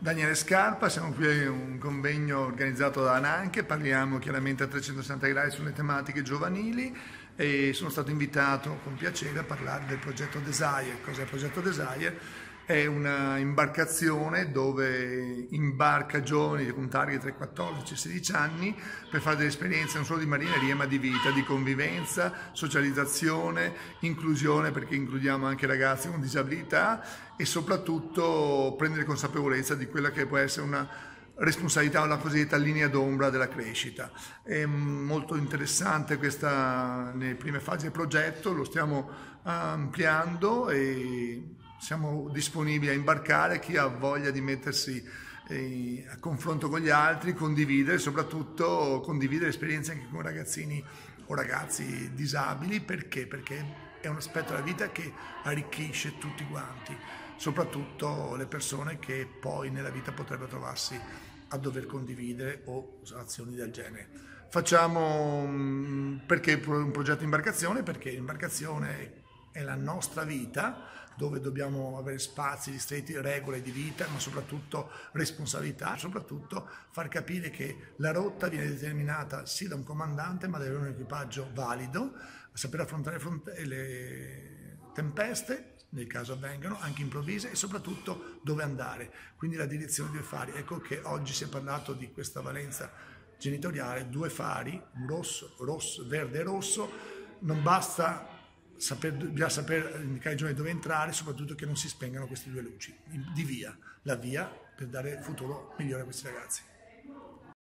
Daniele Scarpa, siamo qui a un convegno organizzato da Ananke, parliamo chiaramente a 360 gradi sulle tematiche giovanili e sono stato invitato con piacere a parlare del progetto Desire. Cos'è il progetto Desire? È una imbarcazione dove imbarca giovani con target tra i 14 e i 16 anni per fare delle esperienze non solo di marineria ma di vita, di convivenza, socializzazione, inclusione, perché includiamo anche ragazzi con disabilità, e soprattutto prendere consapevolezza di quella che può essere una responsabilità o la cosiddetta linea d'ombra della crescita. È molto interessante questa nelle prime fasi del progetto, lo stiamo ampliando e siamo disponibili a imbarcare chi ha voglia di mettersi a confronto con gli altri, condividere, soprattutto condividere esperienze anche con ragazzini o ragazzi disabili. Perché? Perché è un aspetto della vita che arricchisce tutti quanti, soprattutto le persone che poi nella vita potrebbero trovarsi a dover condividere o azioni del genere. Facciamo perché un progetto imbarcazione? Perché l'imbarcazione è la nostra vita, dove dobbiamo avere spazi ristretti, regole di vita, ma soprattutto responsabilità, soprattutto far capire che la rotta viene determinata sì da un comandante, ma deve avere un equipaggio valido, a saper affrontare le tempeste, nel caso avvengano, anche improvvise, e soprattutto dove andare, quindi la direzione dei fari. Ecco che oggi si è parlato di questa valenza genitoriale, due fari, verde e rosso, non basta bisogna saper indicare ai giovani dove entrare, soprattutto che non si spengano queste due luci di via, la via per dare futuro migliore a questi ragazzi.